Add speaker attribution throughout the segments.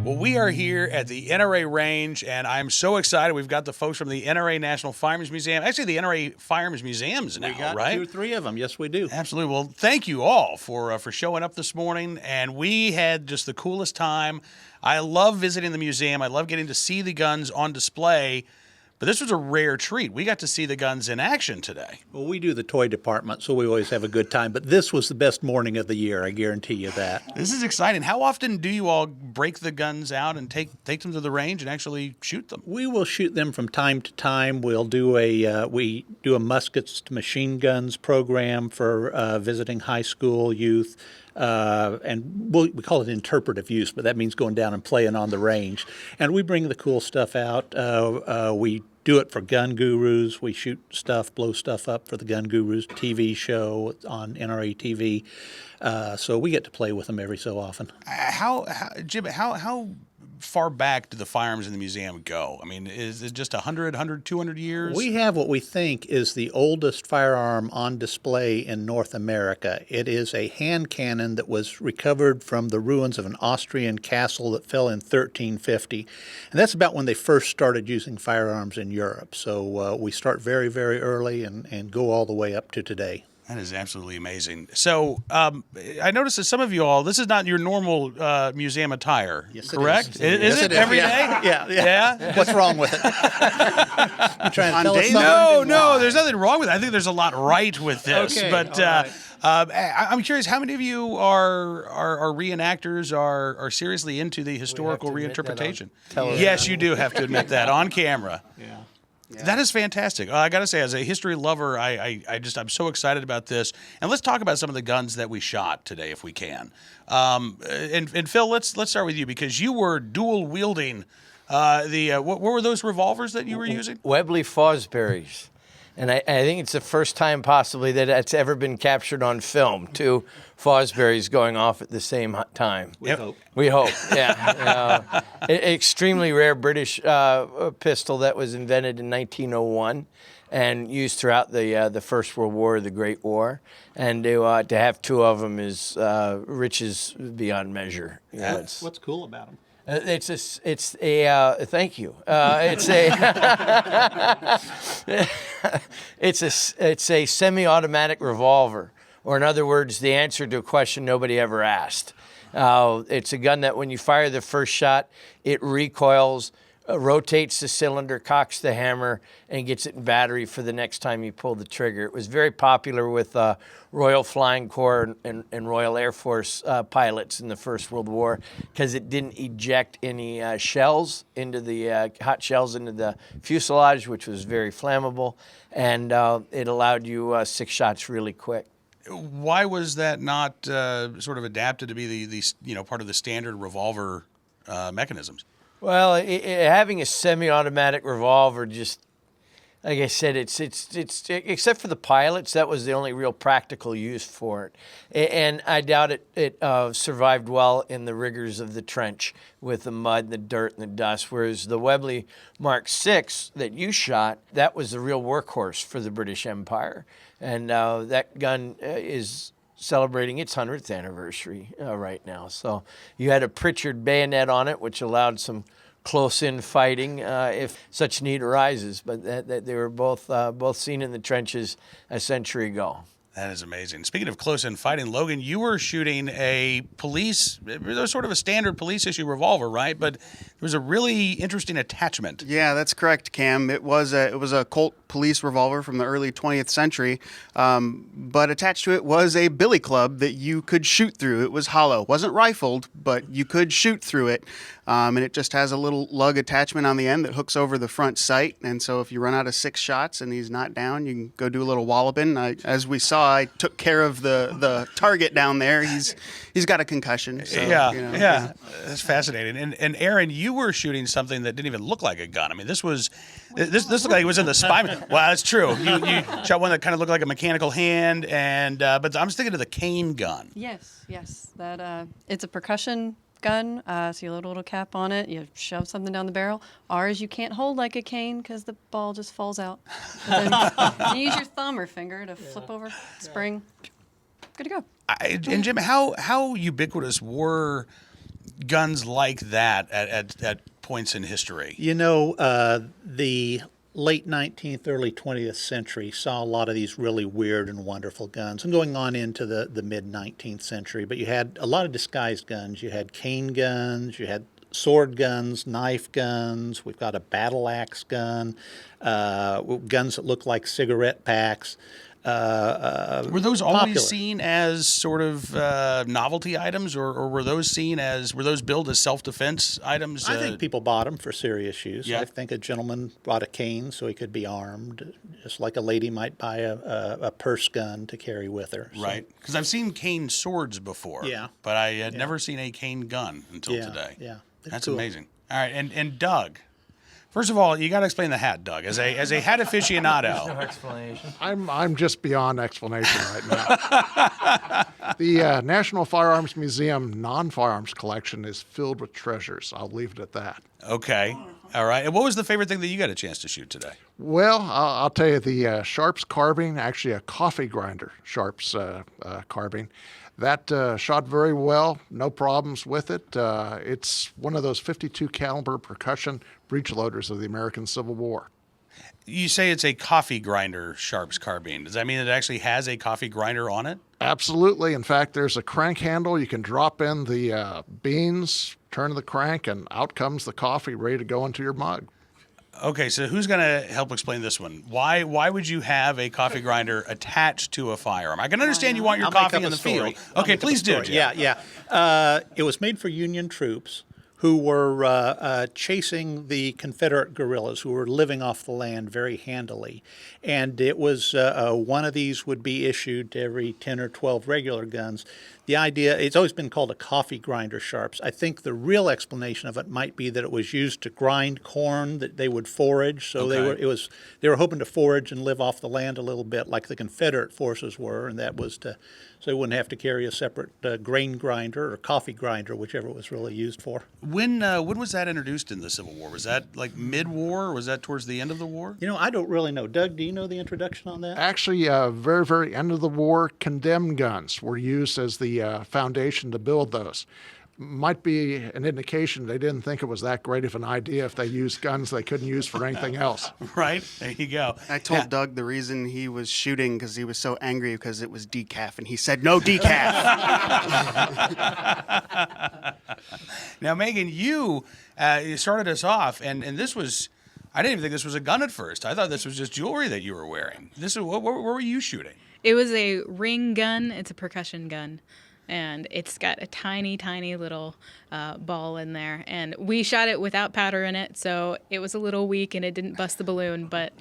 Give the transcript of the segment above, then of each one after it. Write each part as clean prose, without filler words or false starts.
Speaker 1: Well, we are here at the NRA Range, and I'm so excited. We've got the folks from the NRA National Firearms Museum. Actually, the NRA Firearms Museum's now,
Speaker 2: we got
Speaker 1: right?
Speaker 2: 2 or 3 of them. Yes, we do.
Speaker 1: Absolutely. Well, thank you all for showing up this morning, and we had just the coolest time. I love visiting the museum. I love getting to see the guns on display. But this was a rare treat. We got to see the guns in action today.
Speaker 2: Well, we do the toy department, so we always have a good time. But this was the best morning of the year, I guarantee you that.
Speaker 1: This is exciting. How often do you all break the guns out and take them to the range and actually shoot them?
Speaker 2: We will shoot them from time to time. We'll do a muskets to machine guns program for visiting high school youth. And we call it interpretive use, but that means going down and playing on the range. And we bring the cool stuff out. We do it for gun gurus. We shoot stuff, blow stuff up for the Gun Gurus TV show on NRATV. So we get to play with them every so often.
Speaker 1: Jim, how far back do the firearms in the museum go? I mean, is it just 100, 200 years?
Speaker 2: We have what we think is the oldest firearm on display in North America. It is a hand cannon that was recovered from the ruins of an Austrian castle that fell in 1350. And that's about when they first started using firearms in Europe. So we start very, very early and go all the way up to today.
Speaker 1: That is absolutely amazing. So I noticed that some of you all, this is not your normal museum attire,
Speaker 2: yes,
Speaker 1: correct?
Speaker 2: It is.
Speaker 1: Is it every day?
Speaker 2: Yeah. What's wrong with it? You trying to tell us
Speaker 1: something? No, there's nothing wrong with it. I think there's a lot right with this.
Speaker 2: Okay,
Speaker 1: but I'm curious, how many of you are reenactors, are seriously into the historical reinterpretation? Yes, you do have to admit that on camera.
Speaker 2: Yeah.
Speaker 1: Yeah. That is fantastic. I got to say, as a history lover, I'm so excited about this. And let's talk about some of the guns that we shot today, if we can. And Phil, let's start with you, because you were dual wielding what were those revolvers that you were using?
Speaker 3: Webley Fosbury's. And I think it's the first time possibly that it's ever been captured on film. 2 Fosburys going off at the same time.
Speaker 2: We hope.
Speaker 3: We hope, yeah. Extremely rare British pistol that was invented in 1901 and used throughout the First World War, the Great War. And to have 2 of them is riches beyond measure. You know,
Speaker 2: What's cool about them?
Speaker 3: It's a thank you. It's a semi-automatic revolver, or in other words, the answer to a question nobody ever asked. It's a gun that when you fire the first shot, it recoils, rotates the cylinder, cocks the hammer, and gets it in battery for the next time you pull the trigger. It was very popular with Royal Flying Corps and Royal Air Force pilots in the First World War because it didn't eject any shells into the hot shells into the fuselage, which was very flammable, and it allowed you 6 shots really quick.
Speaker 1: Why was that not sort of adapted to be the part of the standard revolver mechanisms?
Speaker 3: Well, having a semi-automatic revolver, just like I said, it's except for the pilots, that was the only real practical use for it. And I doubt it survived well in the rigors of the trench with the mud and the dirt and the dust. Whereas the Webley Mark VI that you shot, that was the real workhorse for the British Empire, and that gun is celebrating its 100th anniversary right now. So you had a Pritchard bayonet on it, which allowed some close-in fighting if such need arises. But they were both seen in the trenches a century ago.
Speaker 1: That is amazing. Speaking of close-in fighting, Logan, you were shooting it was sort of a standard police issue revolver, right? But there was a really interesting attachment.
Speaker 4: Yeah, that's correct, Cam. It was a Colt police revolver from the early 20th century, but attached to it was a billy club that you could shoot through. It was hollow. It wasn't rifled, but you could shoot through it. And it just has a little lug attachment on the end that hooks over the front sight. And so if you run out of 6 shots and he's not down, you can go do a little walloping. As we saw, I took care of the target down there. He's got a concussion. So,
Speaker 1: yeah. That's fascinating. And Aaron, you were shooting something that didn't even look like a gun. I mean, this looked like it was in the spine. Well, that's true. You shot one that kind of looked like a mechanical hand, but I'm sticking to the cane gun.
Speaker 5: Yes. That it's a percussion gun, so you load a little cap on it, you shove something down the barrel. Ours you can't hold like a cane because the ball just falls out. Then you use your thumb or finger to flip over, spring, good to go.
Speaker 1: And Jim, how ubiquitous were guns like that at points in history?
Speaker 2: You know, the late 19th, early 20th century saw a lot of these really weird and wonderful guns, and going on into the mid-19th century. But you had a lot of disguised guns. You had cane guns, you had sword guns, knife guns. We've got a battle axe gun, guns that look like cigarette packs.
Speaker 1: Were those always
Speaker 2: popular.
Speaker 1: seen as sort of novelty items, or were those billed as self-defense items?
Speaker 2: I think people bought them for serious use.
Speaker 1: Yeah.
Speaker 2: I think a gentleman bought a cane so he could be armed, just like a lady might buy a purse gun to carry with her. So,
Speaker 1: Right, because I've seen cane swords before.
Speaker 2: Yeah.
Speaker 1: But I had never seen a cane gun until
Speaker 2: Yeah,
Speaker 1: today.
Speaker 2: yeah. They're
Speaker 1: That's
Speaker 2: cool.
Speaker 1: amazing. All right, and Doug. First of all, you got to explain the hat, Doug. As a hat aficionado,
Speaker 3: Explanation.
Speaker 6: I'm just beyond explanation right now. The National Firearms Museum non-firearms collection is filled with treasures. I'll leave it at that.
Speaker 1: okay, all right. And what was the favorite thing that you got a chance to shoot today?
Speaker 6: Well, I'll tell you, the Sharps carbine, actually a coffee grinder Sharps carbine, that shot very well, no problems with it. It's one of those 52 caliber percussion breech loaders of the American Civil War.
Speaker 1: You say it's a coffee grinder Sharps carbine. Does that mean it actually has a coffee grinder on it?
Speaker 6: Absolutely. In fact, there's a crank handle. You can drop in the beans, turn the crank, and out comes the coffee ready to go into your mug.
Speaker 1: Okay, so who's going to help explain this one? Why would you have a coffee grinder attached to a firearm? I can understand you want your
Speaker 2: I'll make
Speaker 1: coffee
Speaker 2: up
Speaker 1: in
Speaker 2: a
Speaker 1: the
Speaker 2: story.
Speaker 1: field.
Speaker 2: I'll
Speaker 1: Okay,
Speaker 2: make up a
Speaker 1: please do.
Speaker 2: story.
Speaker 1: Jim.
Speaker 2: Yeah. It was made for Union troops who were chasing the Confederate guerrillas who were living off the land very handily. And it was one of these would be issued to every 10 or 12 regular guns. The idea, it's always been called a coffee grinder Sharps. I think the real explanation of it might be that it was used to grind corn that they would forage. So
Speaker 1: Okay.
Speaker 2: they were hoping to forage and live off the land a little bit like the Confederate forces were, and that was so they wouldn't have to carry a separate grain grinder or coffee grinder, whichever it was really used for.
Speaker 1: When was that introduced in the Civil War? Was that like mid-war, or was that towards the end of the war?
Speaker 2: You know, I don't really know. Doug, do you know the introduction on that?
Speaker 6: Actually, very, very end of the war, condemned guns were used as the foundation to build those. Might be an indication they didn't think it was that great of an idea if they used guns they couldn't use for anything else.
Speaker 1: Right? There you go.
Speaker 4: I told Doug the reason he was shooting because he was so angry because it was decaf, and he said no decaf.
Speaker 1: Now, Megan, you started us off, and this was, I didn't even think this was a gun at first. I thought this was just jewelry that you were wearing. What were you shooting?
Speaker 7: It was a ring gun. It's a percussion gun. And it's got a tiny, tiny little ball in there. And we shot it without powder in it, so it was a little weak and it didn't bust the balloon. But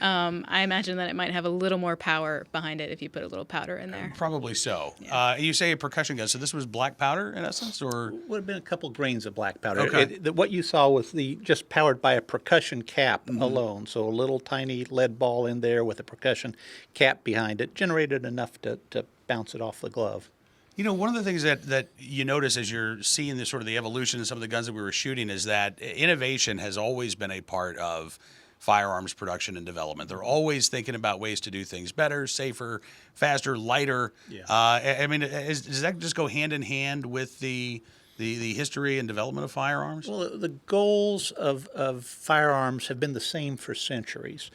Speaker 7: I imagine that it might have a little more power behind it if you put a little powder in there.
Speaker 1: Probably so. You say a percussion gun, so this was black powder in essence, or?
Speaker 2: Would have been a couple grains of black powder.
Speaker 1: Okay.
Speaker 2: What you saw was just powered by a percussion cap alone. So a little tiny lead ball in there with a percussion cap behind it generated enough to bounce it off the glove.
Speaker 1: You know, one of the things that you notice as you're seeing this sort of the evolution of some of the guns that we were shooting is that innovation has always been a part of firearms production and development. They're always thinking about ways to do things better, safer, faster, lighter.
Speaker 2: Yeah.
Speaker 1: I mean, does that just go hand in hand with the history and development of firearms?
Speaker 2: Well, the goals of firearms have been the same for centuries.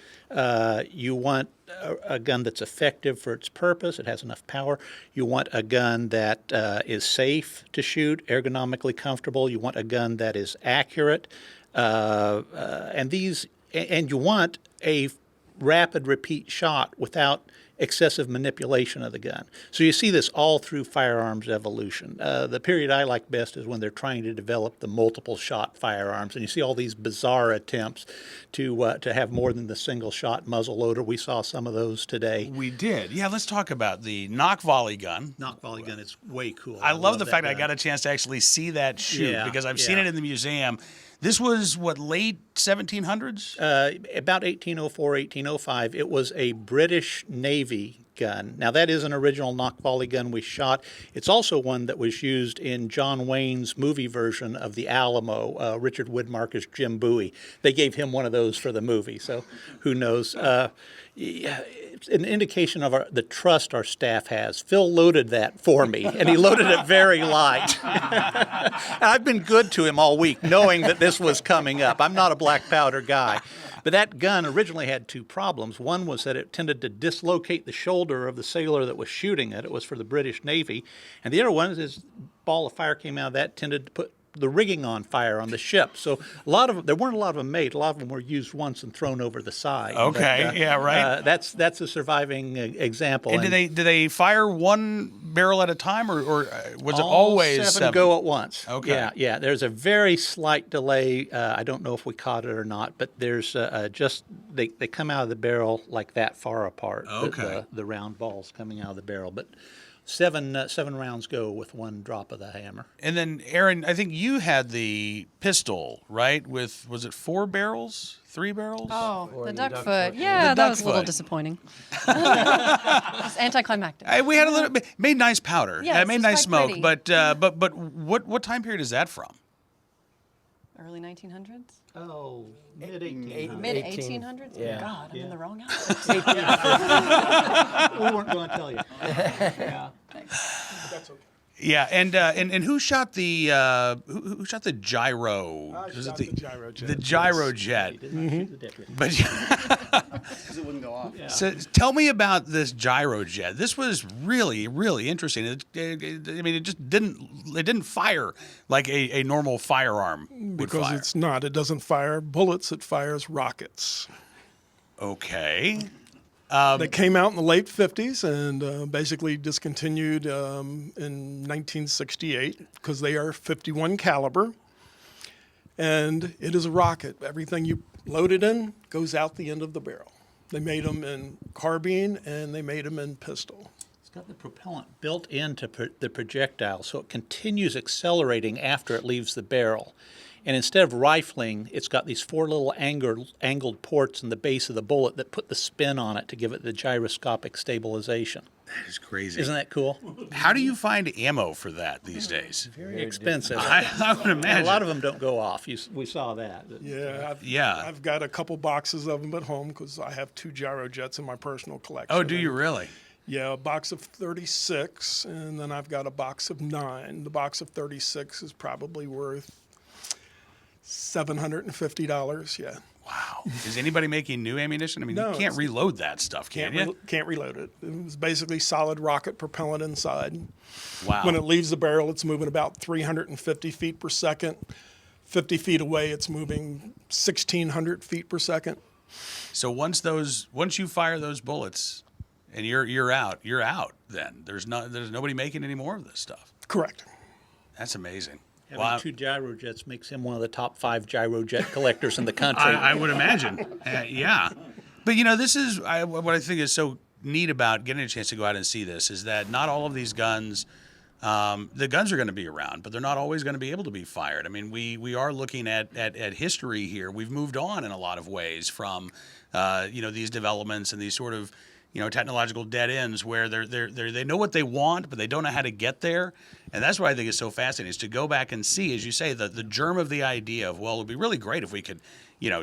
Speaker 2: You want a gun that's effective for its purpose, it has enough power. You want a gun that is safe to shoot, ergonomically comfortable. You want a gun that is accurate. And you want a rapid repeat shot without excessive manipulation of the gun. So you see this all through firearms evolution. The period I like best is when they're trying to develop the multiple shot firearms, and you see all these bizarre attempts to have more than the single shot muzzle loader. We saw some of those today.
Speaker 1: We did. Yeah, let's talk about the knock volley gun.
Speaker 2: Knock volley gun is way cool.
Speaker 1: I love the
Speaker 2: that
Speaker 1: fact I
Speaker 2: gun.
Speaker 1: got a chance to actually see that shoot
Speaker 2: Yeah,
Speaker 1: because I've seen
Speaker 2: yeah.
Speaker 1: it in the museum. This was, what, late 1700s?
Speaker 2: About 1804, 1805, it was a British Navy gun. Now, that is an original knock volley gun we shot. It's also one that was used in John Wayne's movie version of The Alamo, Richard Widmark as Jim Bowie. They gave him one of those for the movie, so who knows. it's an indication of the trust our staff has. Phil loaded that for me, and he loaded it very light. I've been good to him all week, knowing that this was coming up. I'm not a black powder guy. But that gun originally had two problems. One was that it tended to dislocate the shoulder of the sailor that was shooting it. It was for the British Navy. And the other one is ball of fire came out of that, tended to put the rigging on fire on the ship. So there weren't a lot of them made. A lot of them were used once and thrown over the side.
Speaker 1: Okay,
Speaker 2: but,
Speaker 1: yeah, right.
Speaker 2: That's a surviving example.
Speaker 1: And did they fire one barrel at a time, or was it
Speaker 2: all
Speaker 1: always
Speaker 2: seven go at once?
Speaker 1: Okay.
Speaker 2: Yeah. There's a very slight delay. I don't know if we caught it or not, but there's just they come out of the barrel like that far apart.
Speaker 1: Okay.
Speaker 2: The round balls coming out of the barrel, but. Seven rounds go with one drop of the hammer.
Speaker 1: And then, Aaron, I think you had the pistol, right? With, was it 4 barrels? 3 barrels?
Speaker 5: Oh,
Speaker 3: Or
Speaker 5: the
Speaker 3: the
Speaker 5: duck
Speaker 3: duck
Speaker 5: foot.
Speaker 3: foot.
Speaker 5: Yeah,
Speaker 1: The
Speaker 5: that
Speaker 1: duck
Speaker 5: was a little
Speaker 1: foot.
Speaker 5: disappointing. It's anticlimactic.
Speaker 1: We had a little bit, made nice powder.
Speaker 5: Yeah,
Speaker 1: It made
Speaker 5: it's
Speaker 1: nice
Speaker 5: quite
Speaker 1: smoke.
Speaker 5: pretty.
Speaker 1: But what time period is that from?
Speaker 5: Early 1900s?
Speaker 2: Oh, mid-1800s.
Speaker 5: Mid
Speaker 3: 18.
Speaker 5: 1800s?
Speaker 3: Yeah.
Speaker 5: God, I'm in the wrong house.
Speaker 2: We weren't going to tell you. Yeah.
Speaker 1: Yeah, and who shot the who shot the gyro? Was it
Speaker 8: shot the Gyro Jet,
Speaker 1: The Gyro Jet. But
Speaker 4: Because it wouldn't go off.
Speaker 1: so tell me about this Gyro Jet. This was really, really interesting. I mean, it just didn't fire like a normal firearm would
Speaker 8: Because
Speaker 1: fire.
Speaker 8: it's not. It doesn't fire bullets. It fires rockets.
Speaker 1: Okay.
Speaker 8: They came out in the late 50s and basically discontinued in 1968 because they are 51 caliber. And it is a rocket. Everything you load it in goes out the end of the barrel. They made them in carbine and they made them in pistol.
Speaker 2: It's got the propellant built into the projectile, so it continues accelerating after it leaves the barrel. And instead of rifling, it's got these 4 little angled ports in the base of the bullet that put the spin on it to give it the gyroscopic stabilization.
Speaker 1: That is crazy.
Speaker 2: Isn't that cool?
Speaker 1: How do you find ammo for that these days?
Speaker 2: Very expensive.
Speaker 1: I would
Speaker 2: And
Speaker 1: imagine.
Speaker 2: a lot of them don't go off. We saw that.
Speaker 8: Yeah, I've got a couple boxes of them at home because I have 2 Gyro Jets in my personal collection.
Speaker 1: Oh, do you really?
Speaker 8: Yeah, a box of 36, and then I've got a box of 9. The box of 36 is probably worth $750. Yeah.
Speaker 1: Wow. Is anybody making new ammunition? I mean,
Speaker 8: No,
Speaker 1: you can't
Speaker 8: it's-
Speaker 1: reload that stuff, can you?
Speaker 8: Can't reload it. It was basically solid rocket propellant inside.
Speaker 1: Wow.
Speaker 8: When it leaves the barrel, it's moving about 350 feet per second. 50 feet away, it's moving 1,600 feet per second.
Speaker 1: So once you fire those bullets, and you're out. Then there's nobody making any more of this stuff.
Speaker 8: Correct.
Speaker 1: That's amazing.
Speaker 2: Having 2 gyro jets makes him one of the top 5 gyro jet collectors in the country.
Speaker 1: I would imagine. Yeah. But this is what I think is so neat about getting a chance to go out and see this is that not all of these guns, the guns are going to be around, but they're not always going to be able to be fired. I mean, we are looking at history here. We've moved on in a lot of ways from these developments and these sort of technological dead ends where they know what they want, but they don't know how to get there. And that's what I think is so fascinating is to go back and see, as you say, the germ of the idea of, well, it would be really great if we could,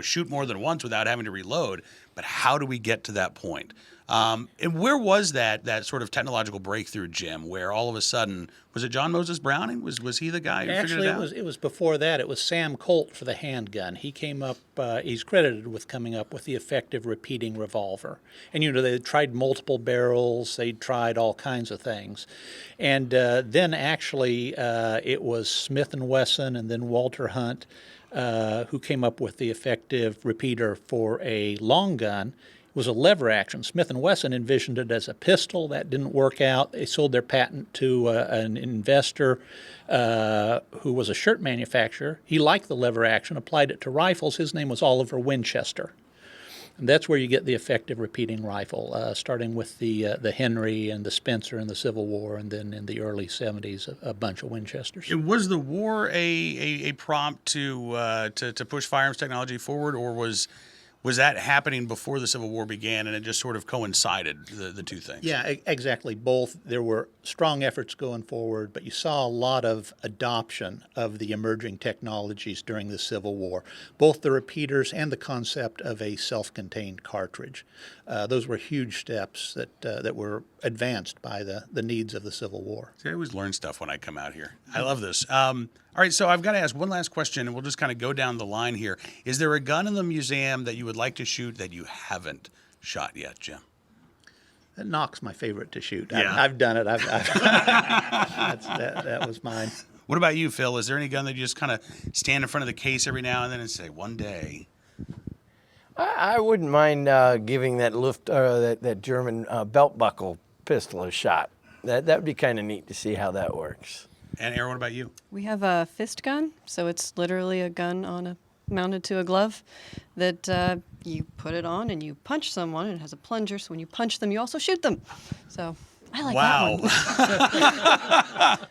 Speaker 1: shoot more than once without having to reload. But how do we get to that point? And where was that sort of technological breakthrough, Jim, where all of a sudden, was it John Moses Browning? Was he the guy who
Speaker 2: Actually,
Speaker 1: figured it out?
Speaker 2: it was before that. It was Sam Colt for the handgun. He came up, he's credited with coming up with the effective repeating revolver. And, they tried multiple barrels. They tried all kinds of things. And then actually it was Smith & Wesson and then Walter Hunt who came up with the effective repeater for a long gun. It was a lever action. Smith & Wesson envisioned it as a pistol. That didn't work out. They sold their patent to an investor who was a shirt manufacturer. He liked the lever action, applied it to rifles. His name was Oliver Winchester. And that's where you get the effective repeating rifle, starting with the Henry and the Spencer in the Civil War, and then in the early 70s, a bunch of Winchesters.
Speaker 1: Was the war a prompt to push firearms technology forward, or was was that happening before the Civil War began, and it just sort of coincided, the two things?
Speaker 2: Yeah, exactly. Both. There were strong efforts going forward, but you saw a lot of adoption of the emerging technologies during the Civil War, both the repeaters and the concept of a self-contained cartridge. Those were huge steps that were advanced by the needs of the Civil War.
Speaker 1: See, I always learn stuff when I come out here. I love this. All right, so I've got to ask one last question, and we'll just kind of go down the line here. Is there a gun in the museum that you would like to shoot that you haven't shot yet, Jim?
Speaker 2: That Knock's my favorite to shoot.
Speaker 1: Yeah.
Speaker 2: I've done it. That was mine.
Speaker 1: What about you, Phil? Is there any gun that you just kind of stand in front of the case every now and then and say, one day?
Speaker 3: I wouldn't mind giving that that German belt buckle pistol a shot. That would be kind of neat to see how that works.
Speaker 1: And Aaron, what about you?
Speaker 5: We have a fist gun, so it's literally a gun mounted to a glove that you put it on and you punch someone, and it has a plunger, so when you punch them, you also shoot them. So I like that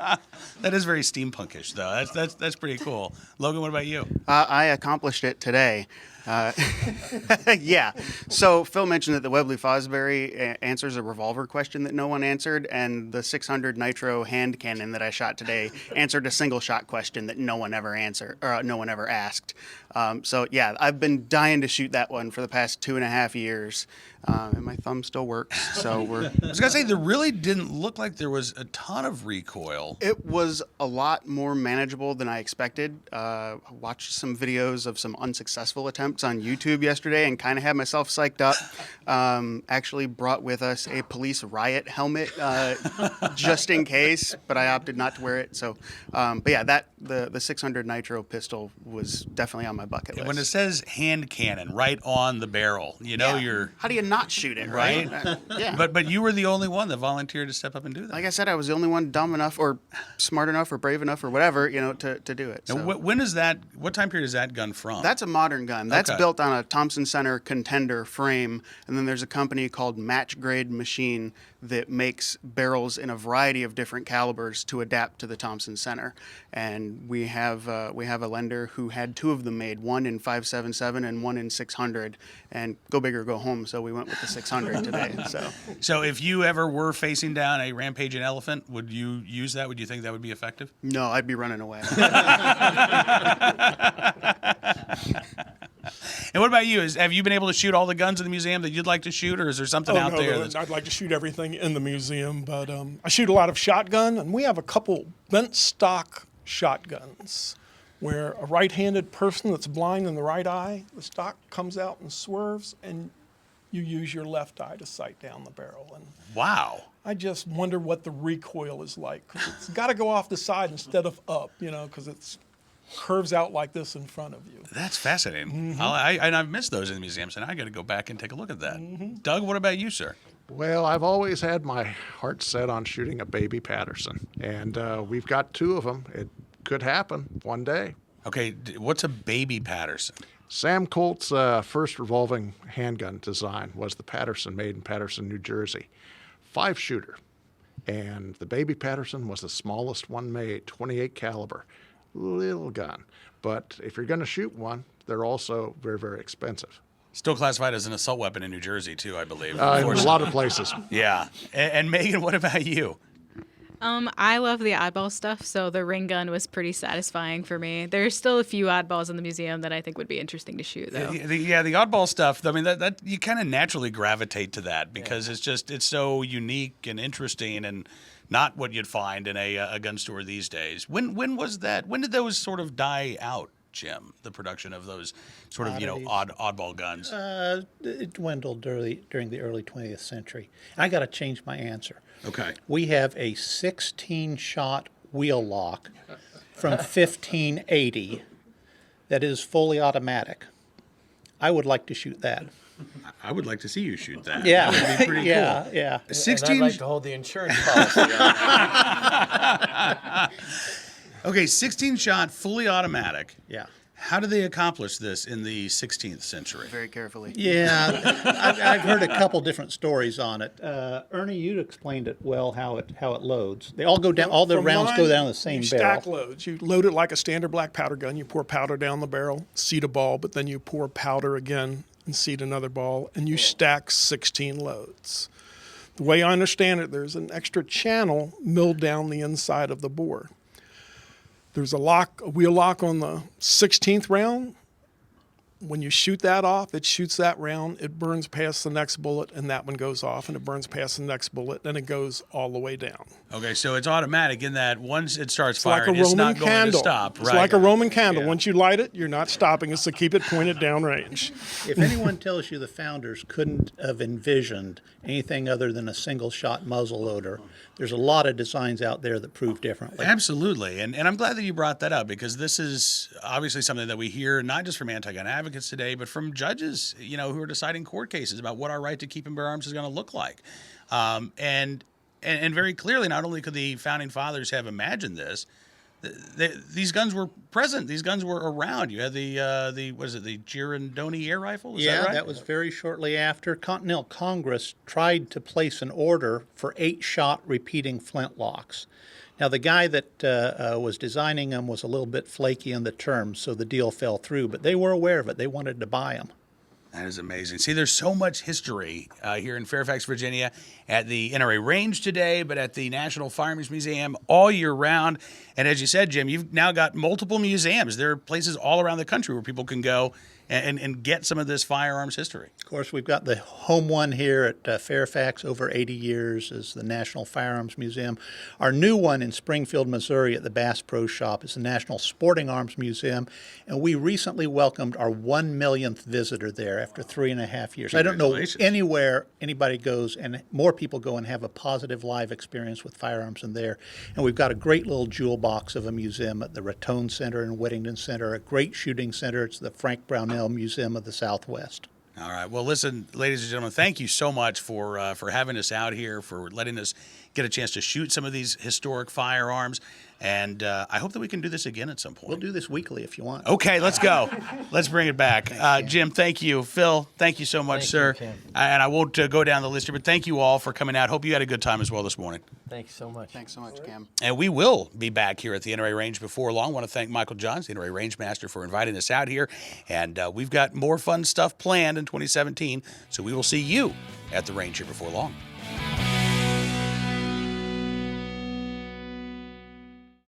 Speaker 5: one.
Speaker 1: That is very steampunkish, though. That's pretty cool. Logan, what about you?
Speaker 4: I accomplished it today. Yeah. So Phil mentioned that the Webley Fosbury answers a revolver question that no one answered, and the 600 nitro hand cannon that I shot today answered a single shot question that no one ever asked. So yeah, I've been dying to shoot that one for the past 2.5 years, and my thumb still works. So
Speaker 1: I was gonna say, there really didn't look like there was a ton of recoil.
Speaker 4: It was a lot more manageable than I expected. I watched some videos of some unsuccessful attempts on YouTube yesterday and kind of had myself psyched up. Actually brought with us a police riot helmet just in case, but I opted not to wear it. So, but yeah, the 600 nitro pistol was definitely on my bucket list.
Speaker 1: When it says hand cannon right on the barrel, you know you're...
Speaker 4: How do you not shoot it, right? Yeah.
Speaker 1: But you were the only one that volunteered to step up and do that.
Speaker 4: Like I said, I was the only one dumb enough or smart enough or brave enough or whatever, to do it.
Speaker 1: Now,
Speaker 4: So.
Speaker 1: when is that? What time period is that gun from?
Speaker 4: That's a modern gun. That's
Speaker 1: Okay.
Speaker 4: built on a Thompson Center Contender frame, and then there's a company called Match Grade Machine that makes barrels in a variety of different calibers to adapt to the Thompson Center. And we have a lender who had 2 of them made, one in 5.77 and one in 600, and go big or go home. So we went with the 600 today.
Speaker 1: So if you ever were facing down a rampaging elephant, would you use that? Would you think that would be effective?
Speaker 4: No, I'd be running away.
Speaker 1: And what about you? Have you been able to shoot all the guns in the museum that you'd like to shoot, or is there something out there that's...
Speaker 8: I'd like to shoot everything in the museum, but I shoot a lot of shotgun, and we have a couple bent stock shotguns where a right-handed person that's blind in the right eye, the stock comes out and swerves, and you use your left eye to sight down the barrel. And
Speaker 1: Wow.
Speaker 8: I just wonder what the recoil is like, 'cause it's got to go off the side instead of up, because it's curves out like this in front of you.
Speaker 1: That's fascinating. I've missed those in the museums, and I got to go back and take a look at that. Doug, what about you, sir?
Speaker 6: Well, I've always had my heart set on shooting a baby Patterson, and we've got 2 of them. It could happen one day.
Speaker 1: Okay, what's a baby Patterson?
Speaker 6: Sam Colt's first revolving handgun design was the Patterson, made in Patterson, New Jersey. 5-shooter. And the baby Patterson was the smallest one made, 28 caliber. Little gun. But if you're going to shoot one, they're also very, very expensive.
Speaker 1: Still classified as an assault weapon in New Jersey, too, I believe.
Speaker 6: In a lot of places.
Speaker 1: Yeah. And Megan, what about you?
Speaker 7: I love the oddball stuff, so the ring gun was pretty satisfying for me. There's still a few oddballs in the museum that I think would be interesting to shoot, though.
Speaker 1: The oddball stuff. I mean, that you kind of naturally gravitate to that because it's so unique and interesting and not what you'd find in a gun store these days. When was that? When did those sort of die out, Jim? The production of those sort of oddball guns.
Speaker 2: It dwindled during the early 20th century. I got to change my answer.
Speaker 1: Okay.
Speaker 2: We have a 16-shot wheel lock from 1580 that is fully automatic. I would like to shoot that.
Speaker 1: I would like to see you shoot that.
Speaker 2: Yeah,
Speaker 1: That would be pretty
Speaker 2: yeah,
Speaker 1: cool.
Speaker 2: yeah.
Speaker 1: 16.
Speaker 3: And I'd like to hold the insurance policy on that.
Speaker 1: Okay, 16-shot, fully automatic.
Speaker 2: Yeah.
Speaker 1: How do they accomplish this in the 16th century?
Speaker 4: Very carefully.
Speaker 2: Yeah, I've heard a couple different stories on it. Ernie, you explained it well how it loads. They all go down. All the
Speaker 8: From
Speaker 2: rounds
Speaker 8: mine,
Speaker 2: go down the same
Speaker 8: you
Speaker 2: barrel.
Speaker 8: stack loads. You load it like a standard black powder gun. You pour powder down the barrel, seat a ball, but then you pour powder again and seat another ball, and you stack 16 loads. The way I understand it, there's an extra channel milled down the inside of the bore. There's a wheel lock on the 16th round. When you shoot that off, it shoots that round, it burns past the next bullet, and that one goes off, and it burns past the next bullet, and it goes all the way down.
Speaker 1: Okay, so it's automatic in that once it starts
Speaker 8: It's like
Speaker 1: firing,
Speaker 8: a
Speaker 1: it's
Speaker 8: Roman
Speaker 1: not going
Speaker 8: candle.
Speaker 1: to stop.
Speaker 8: It's
Speaker 1: Right.
Speaker 8: like a Roman candle.
Speaker 1: Yeah.
Speaker 8: Once you light it, you're not stopping. It's to keep it pointed downrange.
Speaker 2: If anyone tells you the founders couldn't have envisioned anything other than a single-shot muzzleloader, there's a lot of designs out there that prove differently.
Speaker 1: Absolutely. And I'm glad that you brought that up, because this is obviously something that we hear not just from anti-gun advocates today, but from judges, who are deciding court cases about what our right to keep and bear arms is going to look like. And very clearly, not only could the founding fathers have imagined this, these guns were present. These guns were around. You had the Girandoni air rifle? Is that right?
Speaker 2: That was very shortly after. Continental Congress tried to place an order for 8-shot repeating flintlocks. Now, the guy that was designing them was a little bit flaky on the terms, so the deal fell through. But they were aware of it. They wanted to buy them.
Speaker 1: That is amazing. See, there's so much history here in Fairfax, Virginia, at the NRA Range today, but at the National Firearms Museum all year round. And as you said, Jim, you've now got multiple museums. There are places all around the country where people can go and get some of this firearms history.
Speaker 2: Of course, we've got the home one here at Fairfax, over 80 years, is the National Firearms Museum. Our new one in Springfield, Missouri at the Bass Pro Shop is the National Sporting Arms Museum, and we recently welcomed our 1 millionth visitor there after 3.5 years. I don't know anywhere anybody goes and more people go and have a positive live experience with firearms than there. And we've got a great little jewel box of a museum at the Raton Center in Whittington Center, a great shooting center. It's the Frank Brownell Museum of the Southwest.
Speaker 1: All right. Well, listen, ladies and gentlemen, thank you so much for having us out here, for letting us get a chance to shoot some of these historic firearms. And I hope that we can do this again at some point.
Speaker 2: We'll do this weekly if you want.
Speaker 1: Okay, let's go. Let's bring it back. Jim, thank you. Phil, thank you so much,
Speaker 3: Thank
Speaker 1: sir.
Speaker 3: you, Tim.
Speaker 1: And I won't go down the list here, but thank you all for coming out. Hope you had a good time as well this morning.
Speaker 3: Thanks so much.
Speaker 4: Thanks so much, Cam.
Speaker 1: And we will be back here at the NRA Range before long. I want to thank Michael Johns, the NRA Range Master, for inviting us out here. And we've got more fun stuff planned in 2017, so we will see you at the range here before long.